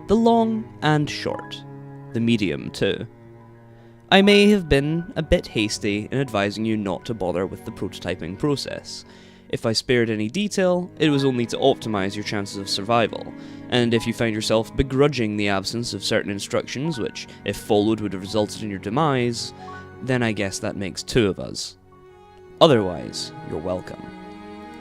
The long and short. The medium too. I may have been a bit hasty in advising you not to bother with the prototyping process. If I spared any detail, it was only to optimise your chances of survival, and if you found yourself begrudging the absence of certain instructions which, if followed, would have resulted in your demise, then I guess that makes two of us. Otherwise, you're welcome.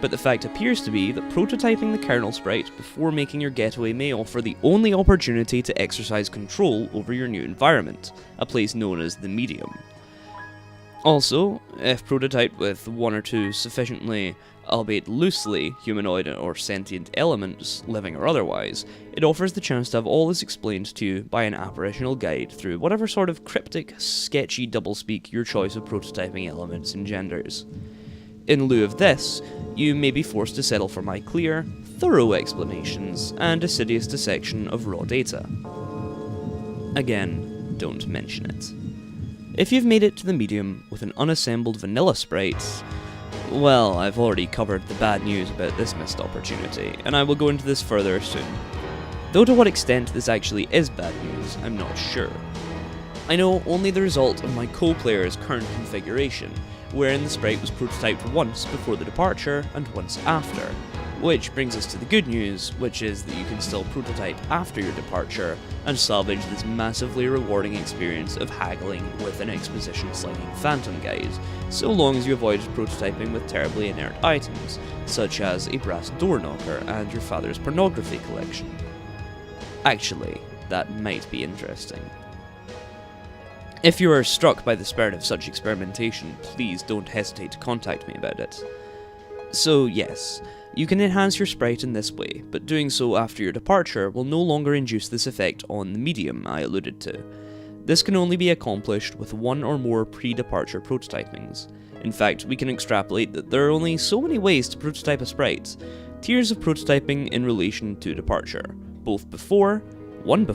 But the fact appears to be that prototyping the kernel sprite before making your getaway may offer the only opportunity to exercise control over your new environment, a place known as the medium. Also, if prototyped with one or two sufficiently, albeit loosely, humanoid or sentient elements, living or otherwise, it offers the chance to have all this explained to you by an apparitional guide through whatever sort of cryptic, sketchy doublespeak your choice of prototyping elements engenders. In lieu of this, you may be forced to settle for my clear, thorough explanations and assiduous dissection of raw data. Again, don't mention it. If you've made it to the medium with an unassembled vanilla sprite, well, I've already covered the bad news about this missed opportunity, and I will go into this further soon. Though to what extent this actually is bad news, I'm not sure. I know only the result of my co-player's current configuration, wherein the sprite was prototyped once before the departure and once after, which brings us to the good news, which is that you can still prototype after your departure and salvage this massively rewarding experience of haggling with an exposition-slinging phantom guide, so long as you avoid prototyping with terribly inert items, such as a brass door knocker and your father's pornography collection. Actually, that might be interesting. If you are struck by the spirit of such experimentation, please don't hesitate to contact me about it. So yes, you can enhance your sprite in this way, but doing so after your departure will no longer induce this effect on the medium I alluded to. This can only be accomplished with one or more pre-departure prototypings. In fact, we can extrapolate that there are only so many ways to prototype a sprite. Tiers of prototyping in relation to departure. Both before, one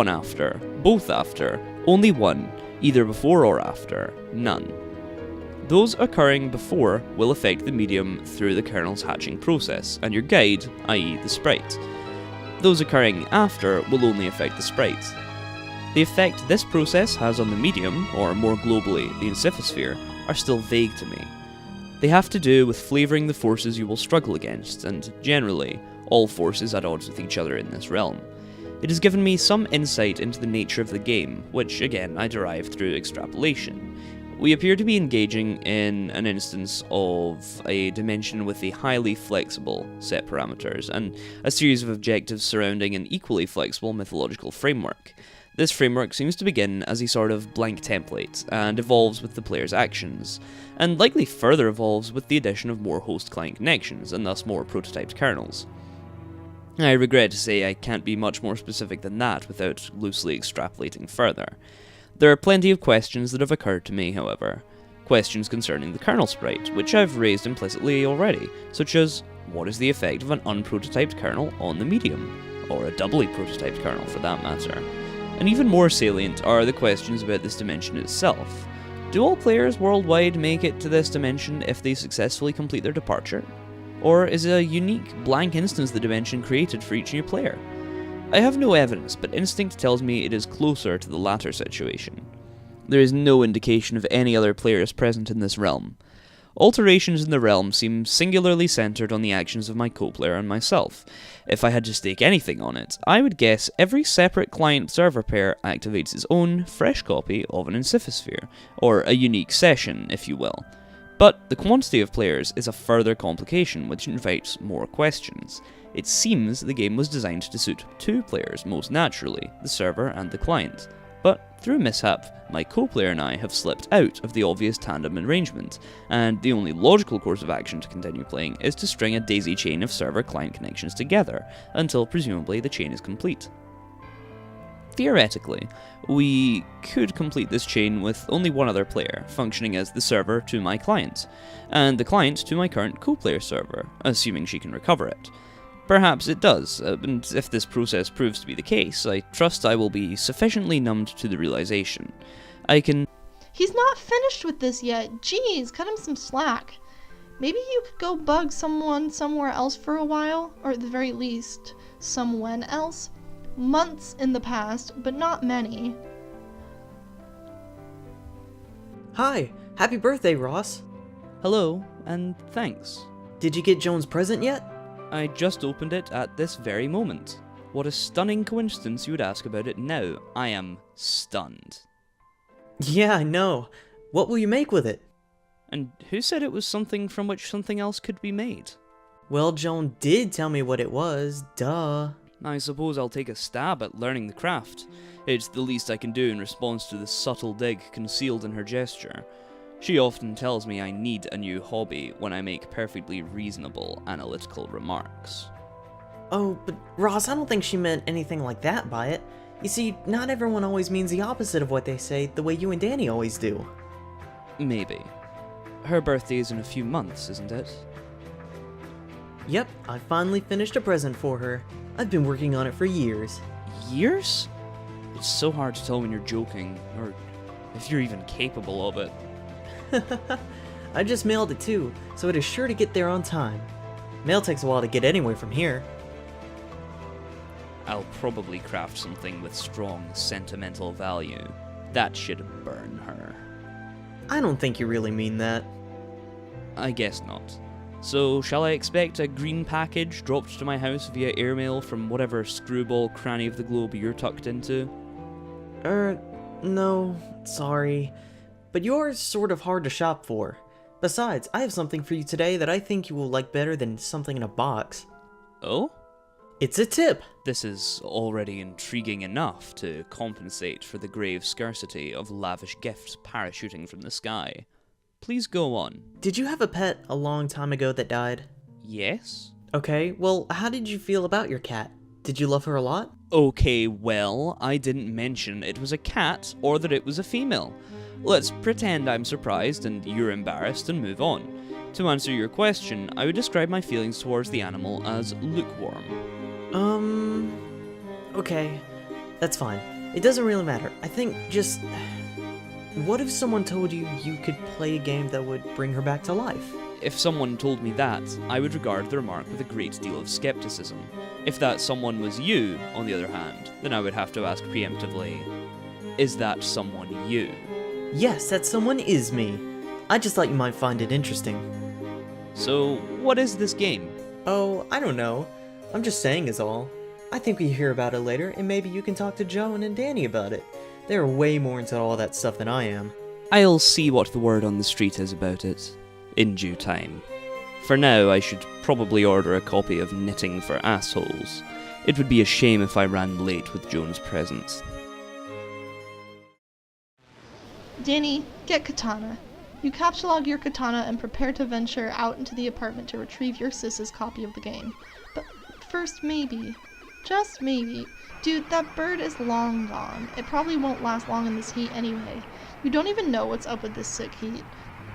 after, both after, only one, either before or after, none. Those occurring before will affect the medium through the kernel's hatching process, and your guide, i.e. the sprite. Those occurring after will only affect the sprite. The effect this process has on the medium, or more globally, the encyphosphere, are still vague to me. They have to do with flavouring the forces you will struggle against, and generally, all forces at odds with each other in this realm. It has given me some insight into the nature of the game, which again I derived through extrapolation. We appear to be engaging in an instance of a dimension with a highly flexible set parameters, and a series of objectives surrounding an equally flexible mythological framework. This framework seems to begin as a sort of blank template, and evolves with the player's actions, and likely further evolves with the addition of more host-client connections, and thus more prototyped kernels. I regret to say I can't be much more specific than that without loosely extrapolating further. There are plenty of questions that have occurred to me, however. Questions concerning the kernel sprite, which I've raised implicitly already, such as, what is the effect of an unprototyped kernel on the medium? Or a doubly prototyped kernel, for that matter. And even more salient are the questions about this dimension itself. Do all players worldwide make it to this dimension if they successfully complete their departure? Or is a unique, blank instance the dimension created for each new player? I have no evidence, but instinct tells me it is closer to the latter situation. There is no indication of any other players present in this realm. Alterations in the realm seem singularly centered on the actions of my co-player and myself. If I had to stake anything on it, I would guess every separate client-server pair activates its own, fresh copy of an encyphosphere, or a unique session, if you will. But the quantity of players is a further complication which invites more questions. It seems the game was designed to suit two players most naturally, the server and the client. But through mishap, my co-player and I have slipped out of the obvious tandem arrangement, and the only logical course of action to continue playing is to string a daisy chain of server-client connections together, until presumably the chain is complete. Theoretically, we could complete this chain with only one other player, functioning as the server to my client, and the client to my current co-player server, assuming she can recover it. Perhaps it does, and if this process proves to be the case, I trust I will be sufficiently numbed to the realization. He's not finished with this yet. Jeez, cut him some slack. Maybe you could go bug someone somewhere else for a while, or at the very least, someone else. months in the past, but not many. Hi, happy birthday, Ross. Hello, and thanks. Did you get Joan's present yet? I just opened it at this very moment. What a stunning coincidence you would ask about it now. I am stunned. Yeah, I know. What will you make with it? And who said it was something from which something else could be made? Well, Joan did tell me what it was, duh. I suppose I'll take a stab at learning the craft. It's the least I can do in response to the subtle dig concealed in her gesture. She often tells me I need a new hobby when I make perfectly reasonable analytical remarks. Oh, but Ross, I don't think she meant anything like that by it. You see, not everyone always means the opposite of what they say, the way you and Dani always do. Maybe. Her birthday is in a few months, isn't it? Yep, I finally finished a present for her. I've been working on it for years. Years? It's so hard to tell when you're joking, or if you're even capable of it. I just mailed it too, so it is sure to get there on time. Mail takes a while to get anywhere from here. I'll probably craft something with strong sentimental value. That should burn her. I don't think you really mean that. I guess not. So, shall I expect a green package dropped to my house via airmail from whatever screwball cranny of the globe you're tucked into? No, sorry. But you're sort of hard to shop for. Besides, I have something for you today that I think you will like better than something in a box. Oh? It's a tip! This is already intriguing enough to compensate for the grave scarcity of lavish gifts parachuting from the sky. Please go on. Did you have a pet a long time ago that died? Yes? Okay, well, how did you feel about your cat? Did you love her a lot? Okay, well, I didn't mention it was a cat or that it was a female. Let's pretend I'm surprised and you're embarrassed and move on. To answer your question, I would describe my feelings towards the animal as lukewarm. Okay, that's fine. It doesn't really matter. I think just... What if someone told you you could play a game that would bring her back to life? If someone told me that, I would regard the remark with a great deal of skepticism. If that someone was you, on the other hand, then I would have to ask preemptively, is that someone you? Yes, that someone is me. I just thought you might find it interesting. So, what is this game? Oh, I don't know. I'm just saying is all. I think we hear about it later, and maybe you can talk to Joan and Dani about it. They're way more into all that stuff than I am. I'll see what the word on the street is about it, in due time. For now, I should probably order a copy of Knitting for Assholes. It would be a shame if I ran late with Joan's presents. Dani, get katana. You captchalogue your katana and prepare to venture out into the apartment to retrieve your sis's copy of the game. But first, maybe, just maybe, dude, that bird is long gone. It probably won't last long in this heat anyway. You don't even know what's up with this sick heat.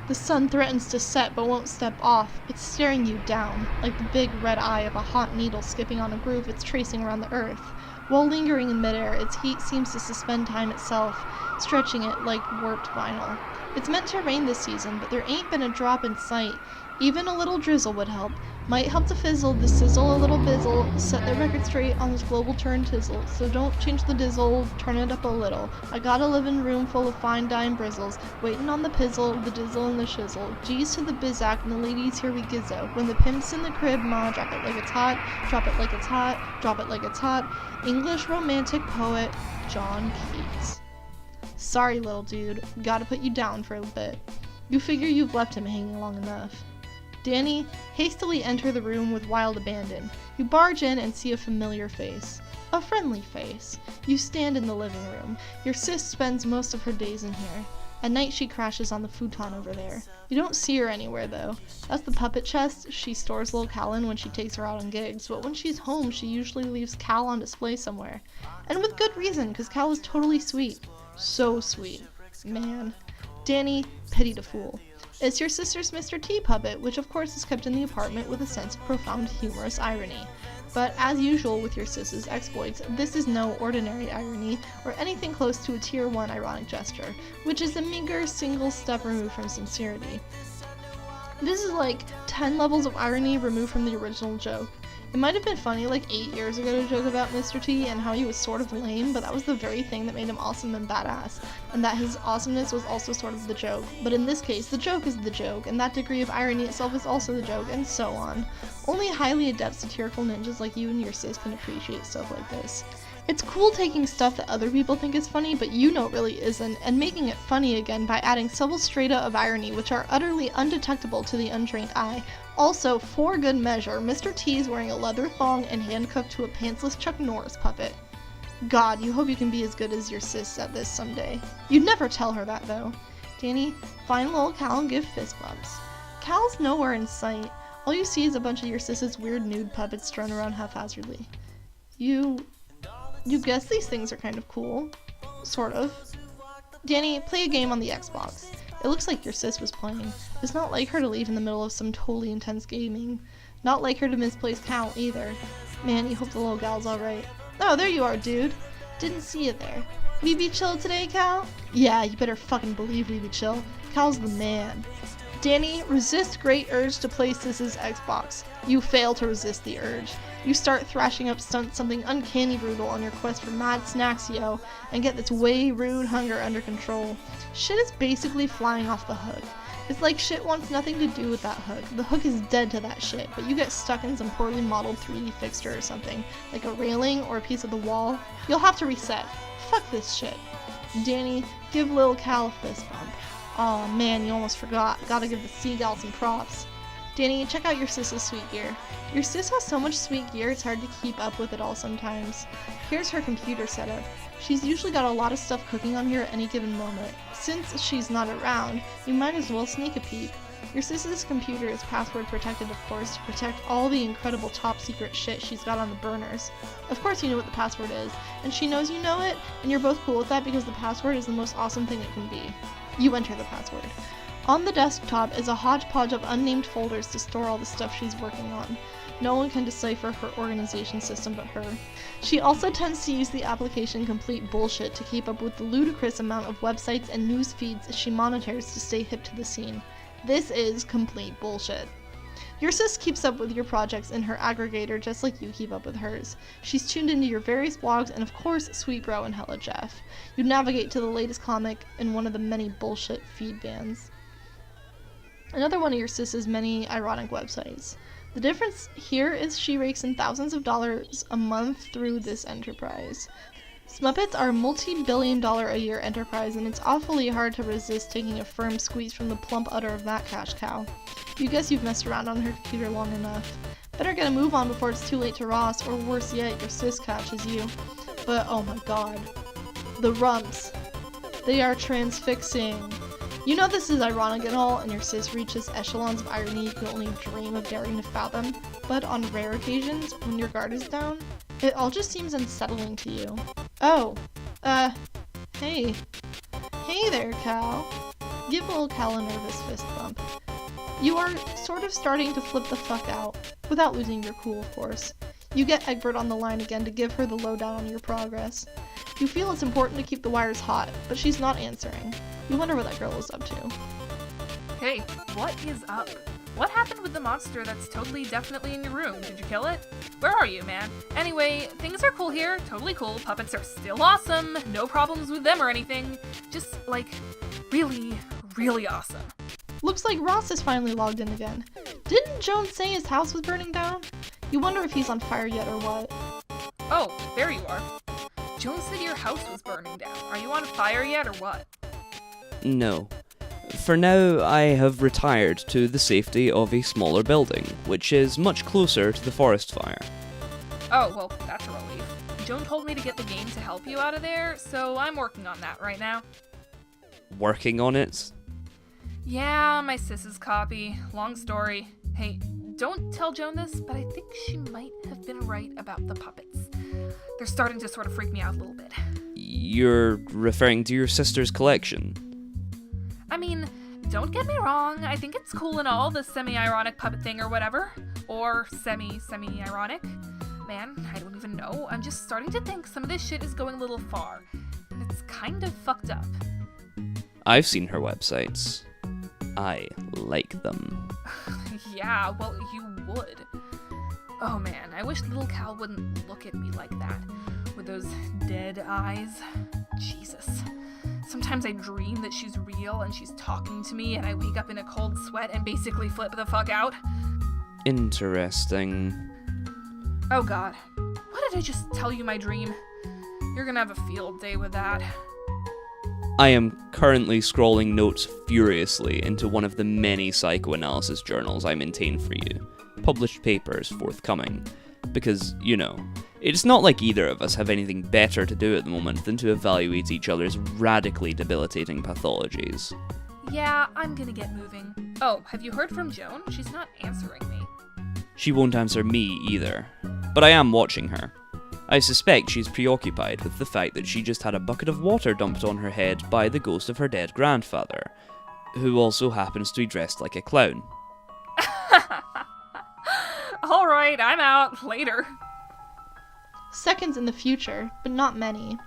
The sun threatens to set but won't step off. It's staring you down, like the big red eye of a hot needle skipping on a groove it's tracing around the earth. While lingering in midair, its heat seems to suspend time itself, stretching it like warped vinyl. It's meant to rain this season, but there ain't been a drop in sight. Even a little drizzle would help. Might help to fizzle the sizzle a little bizzle, set the record straight on this global turn tizzle. So don't change the dizzle, turn it up a little. I got a living room full of fine dime brizzles, waiting on the pizzle, the dizzle and the shizzle. G's to the bizac and the ladies here we gizzo. When the pimp's in the crib, ma, drop it like it's hot, drop it like it's hot, drop it like it's hot. English romantic poet, John Keats. Sorry, little dude, gotta put you down for a bit. You figure you've left him hanging long enough. Dani, hastily enter the room with wild abandon. You barge in and see a familiar face. A friendly face. You stand in the living room. Your sis spends most of her days in here. At night she crashes on the futon over there. You don't see her anywhere though. That's the puppet chest she stores little Cal in when she takes her out on gigs, but when she's home she usually leaves Cal on display somewhere. And with good reason, because Cal is totally sweet. So sweet. Man. Dani, pity to fool. It's your sister's Mr. T puppet, which of course is kept in the apartment with a sense of profound humorous irony. But as usual with your sis's exploits, this is no ordinary irony, or anything close to a tier 1 ironic gesture, which is a meager single step removed from sincerity. This is like 10 levels of irony removed from the original joke. It might have been funny like 8 years ago to joke about Mr. T and how he was sort of lame, but that was the very thing that made him awesome and badass, and that his awesomeness was also sort of the joke. But in this case, the joke is the joke, and that degree of irony itself is also the joke, and so on. Only highly adept satirical ninjas like you and your sis can appreciate stuff like this. It's cool taking stuff that other people think is funny, but you know it really isn't, and making it funny again by adding several strata of irony which are utterly undetectable to the untrained eye. Also, for good measure, Mr. T is wearing a leather thong and handcuffed to a pantsless Chuck Norris puppet. God, you hope you can be as good as your sis at this someday. You'd never tell her that, though. Dani, find little Cal and give fist bumps. Cal's nowhere in sight. All you see is a bunch of your sis's weird nude puppets strewn around haphazardly. You guess these things are kind of cool. Sort of. Dani, play a game on the Xbox. It looks like your sis was playing. It's not like her to leave in the middle of some totally intense gaming. Not like her to misplace Cal either. Man, you hope the little gal's alright. Oh, there you are, dude. Didn't see you there. We be chill today, Cal? Yeah, you better fucking believe we be chill. Cal's the man. Dani, resist great urge to play Sis's Xbox. You fail to resist the urge. You start thrashing up stunts something uncanny brutal on your quest for mad snacks, yo, and get this way rude hunger under control. Shit is basically flying off the hook. It's like shit wants nothing to do with that hook. The hook is dead to that shit, but you get stuck in some poorly modeled 3D fixture or something, like a railing or a piece of the wall. You'll have to reset. Fuck this shit. Dani, give Lil Cal a fist bump. Aw man, you almost forgot. Gotta give the seagull some props. Dani, check out your sis's sweet gear. Your sis has so much sweet gear it's hard to keep up with it all sometimes. Here's her computer setup. She's usually got a lot of stuff cooking on here at any given moment. Since she's not around, you might as well sneak a peek. Your sis's computer is password protected, of course, to protect all the incredible top secret shit she's got on the burners. Of course you know what the password is, and she knows you know it, and you're both cool with that because the password is the most awesome thing it can be. You enter the password. On the desktop is a hodgepodge of unnamed folders to store all the stuff she's working on. No one can decipher her organization system but her. She also tends to use the application Complete Bullshit to keep up with the ludicrous amount of websites and news feeds she monitors to stay hip to the scene. This is complete bullshit. Your sis keeps up with your projects in her aggregator just like you keep up with hers. She's tuned into your various blogs and of course Sweet Bro and Hella Jeff. You navigate to the latest comic in one of the many bullshit feed bands. Another one of your sis's many ironic websites. The difference here is she rakes in thousands of dollars a month through this enterprise. Smuppets are a multi-billion-dollar a year enterprise, and it's awfully hard to resist taking a firm squeeze from the plump udder of that cash cow. You guess you've messed around on her computer long enough. Better get a move on before it's too late to Ross, or worse yet, your sis catches you. But oh my god. The rumps. They are transfixing. You know this is ironic and all, and your sis reaches echelons of irony you can only dream of daring to fathom, but on rare occasions, when your guard is down, it all just seems unsettling to you. Oh, hey. Hey there, Cal. Give little Cal a nervous fist bump. You are sort of starting to flip the fuck out, without losing your cool, of course. You get Egbert on the line again to give her the lowdown on your progress. You feel it's important to keep the wires hot, but she's not answering. You wonder what that girl is up to. Hey, what is up? What happened with the monster that's totally definitely in your room? Did you kill it? Where are you, man? Anyway, things are cool here, totally cool. Puppets are still awesome, no problems with them or anything. Just, like, really, really awesome. Looks like Ross is finally logged in again. Didn't Joan say his house was burning down? You wonder if he's on fire yet or what. Oh, there you are. Joan said your house was burning down. Are you on fire yet or what? No. For now, I have retired to the safety of a smaller building, which is much closer to the forest fire. Oh, well, that's a relief. Joan told me to get the game to help you out of there, so I'm working on that right now. Working on it? Yeah, my sis's copy. Long story. Hey, don't tell Joan this, but I think she might have been right about the puppets. They're starting to sort of freak me out a little bit. You're referring to your sister's collection? I mean, don't get me wrong, I think it's cool and all, the semi-ironic puppet thing or whatever. Or semi-ironic. Man, I don't even know. I'm just starting to think some of this shit is going a little far. And it's kind of fucked up. I've seen her websites. I like them. Yeah, well, you would. Oh man, I wish little Cal wouldn't look at me like that, with those dead eyes. Jesus. Sometimes I dream that she's real and she's talking to me, and I wake up in a cold sweat and basically flip the fuck out. Interesting. Oh god. What did I just tell you my dream? You're gonna have a field day with that. I am currently scrolling notes furiously into one of the many psychoanalysis journals I maintain for you. Published papers forthcoming. Because, you know, it's not like either of us have anything better to do at the moment than to evaluate each other's radically debilitating pathologies. Yeah, I'm gonna get moving. Oh, have you heard from Joan? She's not answering me. She won't answer me either. But I am watching her. I suspect she's preoccupied with the fact that she just had a bucket of water dumped on her head by the ghost of her dead grandfather, who also happens to be dressed like a clown. Alright, I'm out. Later. Seconds in the future, but not many.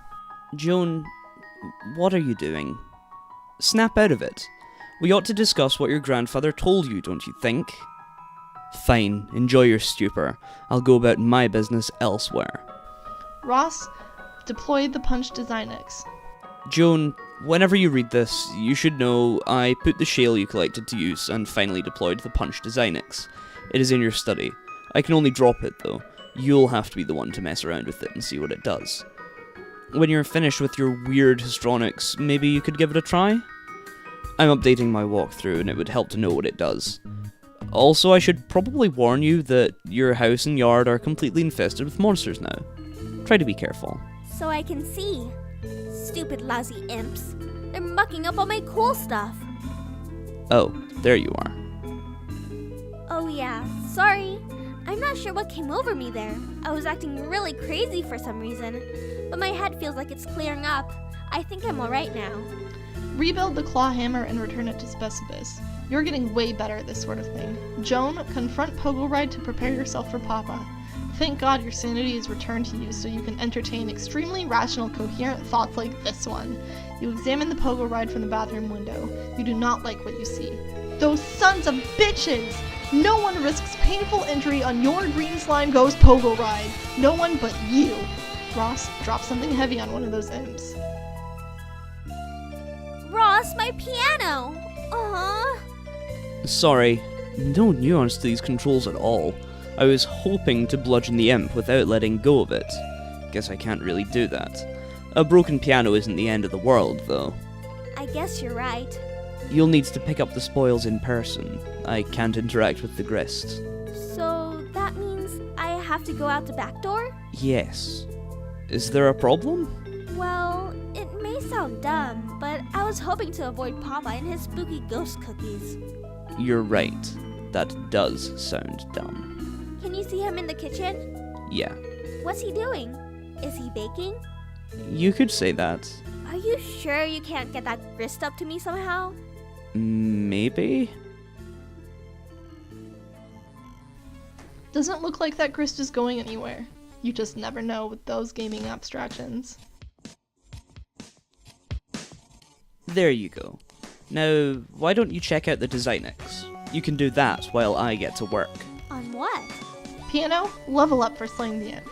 Joan, what are you doing? Snap out of it. We ought to discuss what your grandfather told you, don't you think? Fine, enjoy your stupor. I'll go about my business elsewhere. Ross deployed the Punch Design X. Joan, whenever you read this, you should know I put the shale you collected to use and finally deployed the Punch Design X. It is in your study. I can only drop it though. You'll have to be the one to mess around with it and see what it does. When you're finished with your weird histronics, maybe you could give it a try? I'm updating my walkthrough and it would help to know what it does. Also, I should probably warn you that your house and yard are completely infested with monsters now. Try to be careful. So I can see. Stupid lousy imps. They're mucking up all my cool stuff. Oh, there you are. Oh yeah, sorry. I'm not sure what came over me there. I was acting really crazy for some reason, but my head feels like it's clearing up. I think I'm alright now. Rebuild the claw hammer and return it to Specibus. You're getting way better at this sort of thing. Joan, confront Pogo Ride to prepare yourself for Papa. Thank God your sanity is returned to you so you can entertain extremely rational, coherent thoughts like this one. You examine the Pogo Ride from the bathroom window. You do not like what you see. Those sons of bitches! No one risks painful injury on your green slime ghost Pogo Ride. No one but you. Ross, drop something heavy on one of those imps. Ross, my piano! Sorry, no nuance to these controls at all. I was hoping to bludgeon the imp without letting go of it. Guess I can't really do that. A broken piano isn't the end of the world, though. I guess you're right. You'll need to pick up the spoils in person. I can't interact with the grist. So that means I have to go out the back door? Yes. Is there a problem? Well, it may sound dumb, but I was hoping to avoid Papa and his spooky ghost cookies. You're right. That does sound dumb. Can you see him in the kitchen? Yeah. What's he doing? Is he baking? You could say that. Are you sure you can't get that grist up to me somehow? Maybe? Doesn't look like that grist is going anywhere. You just never know with those gaming abstractions. There you go. Now, why don't you check out the Design X? You can do that while I get to work. On what? Piano, level up for slaying the imp.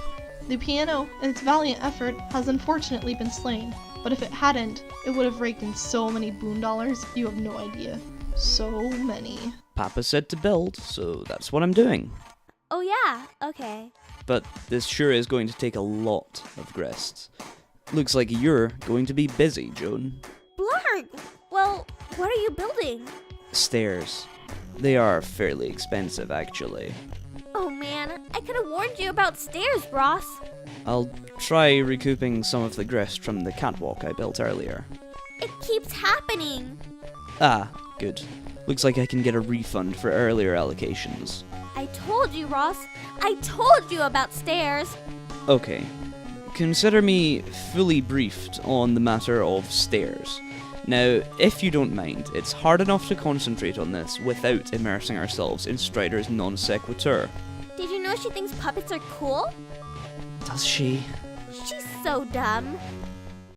The piano, in its valiant effort, has unfortunately been slain, but if it hadn't, it would have raked in so many boondollars, you have no idea. So many. Papa said to build, so that's what I'm doing. Oh yeah, okay. But this sure is going to take a lot of grists. Looks like you're going to be busy, Joan. Blarg! Well, what are you building? Stairs. They are fairly expensive, actually. Oh man, I could have warned you about stairs, Ross. I'll try recouping some of the grist from the catwalk I built earlier. It keeps happening. Ah, good. Looks like I can get a refund for earlier allocations. I told you, Ross. I told you about stairs. Okay. Consider me fully briefed on the matter of stairs. Now, if you don't mind, it's hard enough to concentrate on this without immersing ourselves in Strider's non sequitur. Did you know she thinks puppets are cool? Does she? She's so dumb.